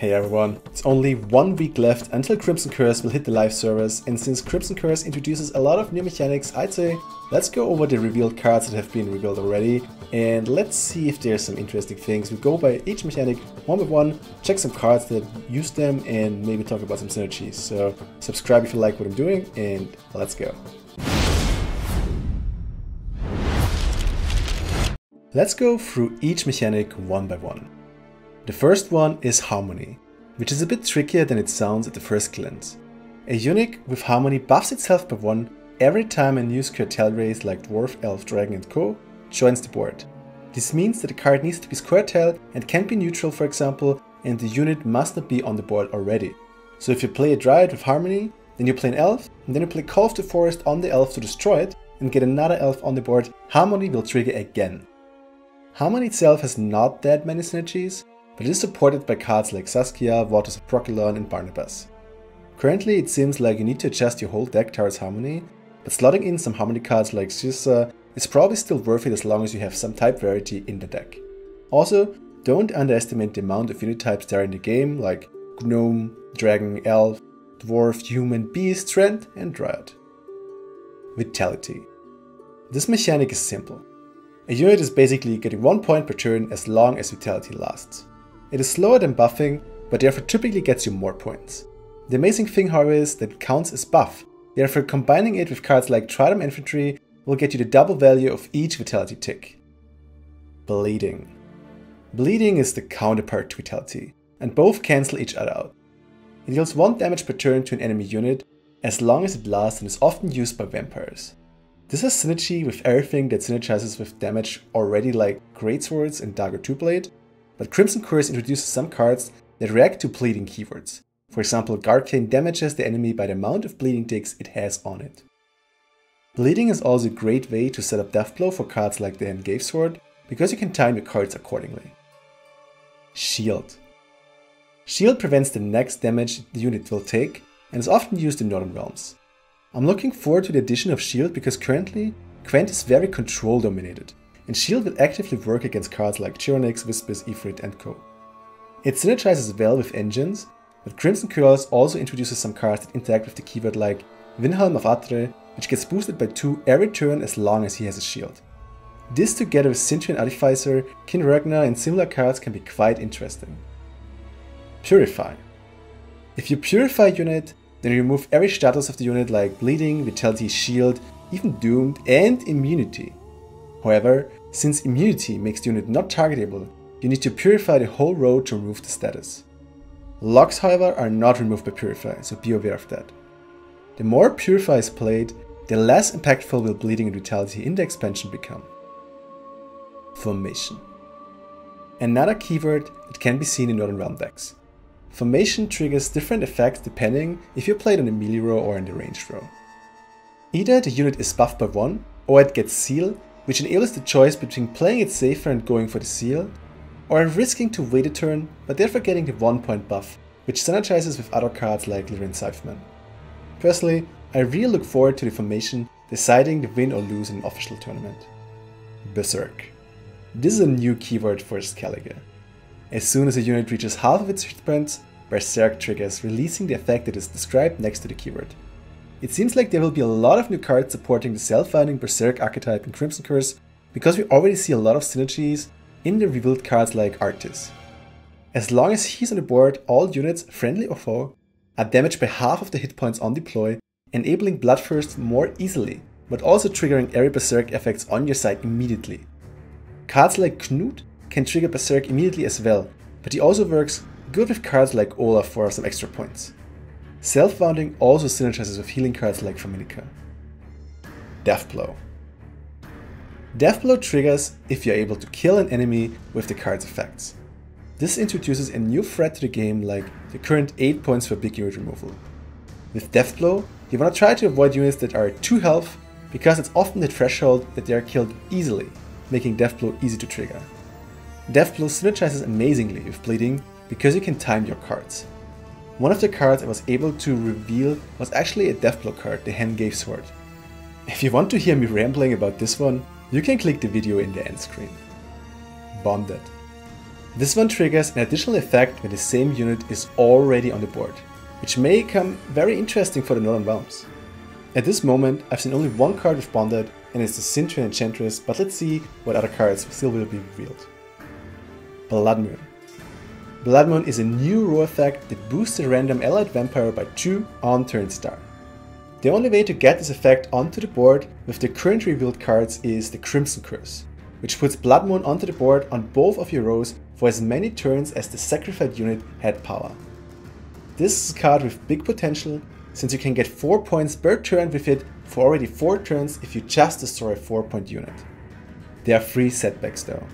Hey everyone, it's only 1 week left until Crimson Curse will hit the live servers, and since Crimson Curse introduces a lot of new mechanics, I'd say let's go over the revealed cards that have been revealed already, and let's see if there's some interesting things. We'll go by each mechanic one by one, check some cards that use them, and maybe talk about some synergies. So subscribe if you like what I'm doing, and let's go. Let's go through each mechanic one by one. The first one is Harmony, which is a bit trickier than it sounds at the first glance. A unit with Harmony buffs itself by 1 every time a new square tail race like Dwarf, Elf, Dragon and Co. joins the board. This means that the card needs to be square tail and can't be neutral, for example, and the unit must not be on the board already. So if you play a Dryad with Harmony, then you play an Elf, and then you play Call of the Forest on the Elf to destroy it, and get another Elf on the board, Harmony will trigger again. Harmony itself has not that many synergies, but it is supported by cards like Saskia, Waters of Brokilon and Barnabas. Currently it seems like you need to adjust your whole deck towards Harmony, but slotting in some Harmony cards like Sisa is probably still worth it as long as you have some type variety in the deck. Also, don't underestimate the amount of unit types there in the game, like Gnome, Dragon, Elf, Dwarf, Human, Beast, Trent and Dryad. Vitality. This mechanic is simple. A unit is basically getting 1 point per turn as long as Vitality lasts. It is slower than buffing, but therefore typically gets you more points. The amazing thing, however, is that it counts as buff, therefore combining it with cards like Trident Infantry will get you the double value of each Vitality tick. Bleeding. Bleeding is the counterpart to Vitality, and both cancel each other out. It deals 1 damage per turn to an enemy unit, as long as it lasts, and is often used by vampires. This has synergy with everything that synergizes with damage already, like Greatswords and Dagger 2-Blade, but Crimson Curse introduces some cards that react to bleeding keywords. For example, Guardian damages the enemy by the amount of bleeding ticks it has on it. Bleeding is also a great way to set up Deathblow for cards like the Engage Sword, because you can time your cards accordingly. Shield. Shield prevents the next damage the unit will take, and is often used in Northern Realms. I'm looking forward to the addition of Shield because currently, Gwent is very control dominated, and Shield will actively work against cards like Chironix, Whispers, Ifrit and Co. It synergizes well with engines, but Crimson Curse also introduces some cards that interact with the keyword like Windhelm of Atre, which gets boosted by 2 every turn as long as he has a shield. This together with Sintrian Artificer, Kin Ragnar and similar cards can be quite interesting. Purify. If you purify a unit, then you remove every status of the unit like Bleeding, Vitality, Shield, even Doomed and Immunity. However, since Immunity makes the unit not targetable, you need to purify the whole row to remove the status. Locks, however, are not removed by Purify, so be aware of that. The more Purify is played, the less impactful will Bleeding and Vitality in the expansion become. Formation. Another keyword that can be seen in Northern Realm decks. Formation triggers different effects depending if you played on the melee row or in the ranged row. Either the unit is buffed by 1, or it gets Seal, which enables the choice between playing it safer and going for the seal, or risking to wait a turn, but therefore getting the 1 point buff, which synergizes with other cards like Lyrian Scytheman. Personally, I really look forward to the formation deciding to win or lose in an official tournament. Berserk. This is a new keyword for Skellige. As soon as a unit reaches half of its hit points, Berserk triggers, releasing the effect that is described next to the keyword. It seems like there will be a lot of new cards supporting the self-founding Berserk archetype in Crimson Curse, because we already see a lot of synergies in the revealed cards like Artis. As long as he's on the board, all units, friendly or foe, are damaged by half of the hit points on deploy, enabling Bloodthirst more easily, but also triggering every Berserk effects on your side immediately. Cards like Knut can trigger Berserk immediately as well, but he also works good with cards like Olaf for some extra points. Self-founding also synergizes with healing cards like Faminica. Deathblow. Deathblow triggers if you are able to kill an enemy with the card's effects. This introduces a new threat to the game like the current 8 points for big unit removal. With Deathblow, you want to try to avoid units that are 2 health because it's often the threshold that they are killed easily, making Deathblow easy to trigger. Deathblow synergizes amazingly with Bleeding because you can time your cards. One of the cards I was able to reveal was actually a Deathblow card, the Engage Sword. If you want to hear me rambling about this one, you can click the video in the end screen. Bonded. This one triggers an additional effect when the same unit is already on the board, which may become very interesting for the Northern Realms. At this moment, I've seen only one card with Bonded, and it's the Sintran Enchantress, but let's see what other cards still will be revealed. Blood Moon. Blood Moon is a new raw effect that boosts a random allied vampire by 2 on turn start. The only way to get this effect onto the board with the current revealed cards is the Crimson Curse, which puts Blood Moon onto the board on both of your rows for as many turns as the sacrificed unit had power. This is a card with big potential, since you can get 4 points per turn with it for already 4 turns if you just destroy a 4-point unit. There are 3 setbacks though.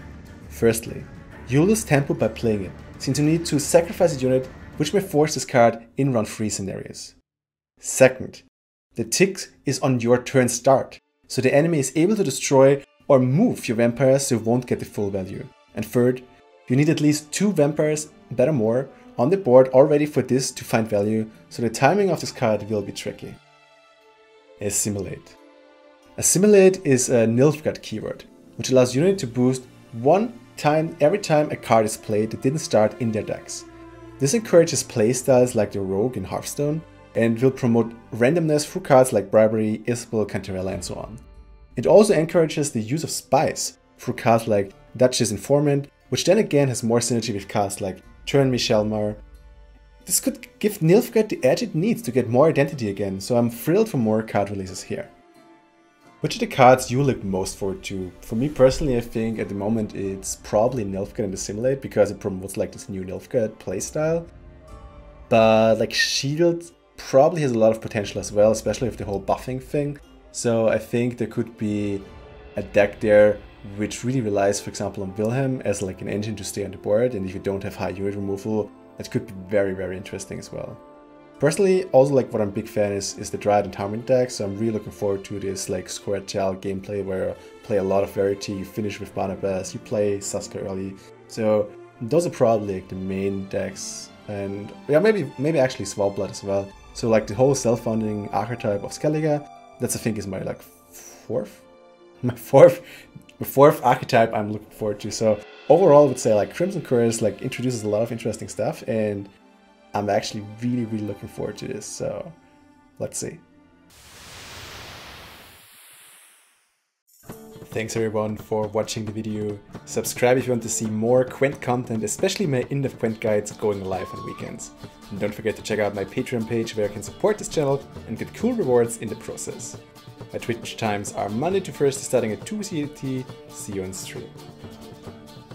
Firstly, you lose tempo by playing it, since you need to sacrifice a unit, which may force this card in round 3 scenarios. Second, the tick is on your turn start, so the enemy is able to destroy or move your vampires so you won't get the full value. And third, you need at least 2 vampires, better more, on the board already for this to find value, so the timing of this card will be tricky. Assimilate. Assimilate is a Nilfgaard keyword, which allows units to boost 1 time every time a card is played that didn't start in their decks. This encourages playstyles like the Rogue in Hearthstone, and will promote randomness through cards like Bribery, Isabel, Cantarella, and so on. It also encourages the use of spies through cards like Duchess Informant, which then again has more synergy with cards like Turn Michelmar. This could give Nilfgaard the edge it needs to get more identity again, so I'm thrilled for more card releases here. Which are the cards you look most forward to? For me personally, I think at the moment it's probably Nilfgaard and Assimilate, because it promotes like this new Nilfgaard playstyle. But like Shield probably has a lot of potential as well, especially with the whole buffing thing. So I think there could be a deck there which really relies, for example, on Wilhelm as like an engine to stay on the board, and if you don't have high unit removal, that could be very, very interesting as well. Personally, also like what I'm a big fan is the Dryad and Tarmint deck, so I'm really looking forward to this like square tile gameplay where you play a lot of Verity, you finish with Barnabas, you play Saska early. So those are probably like the main decks, and yeah, maybe actually Swallowblood as well. So like the whole self-founding archetype of Skellige, that's I think is my like fourth archetype I'm looking forward to. So overall I would say like Crimson Curse like introduces a lot of interesting stuff, and I'm actually really looking forward to this, so let's see. Thanks everyone for watching the video. Subscribe if you want to see more Gwent content, especially my in-depth Gwent guides going live on weekends. And don't forget to check out my Patreon page where you can support this channel and get cool rewards in the process. My Twitch times are Monday to Thursday starting at 2 CET. See you on stream.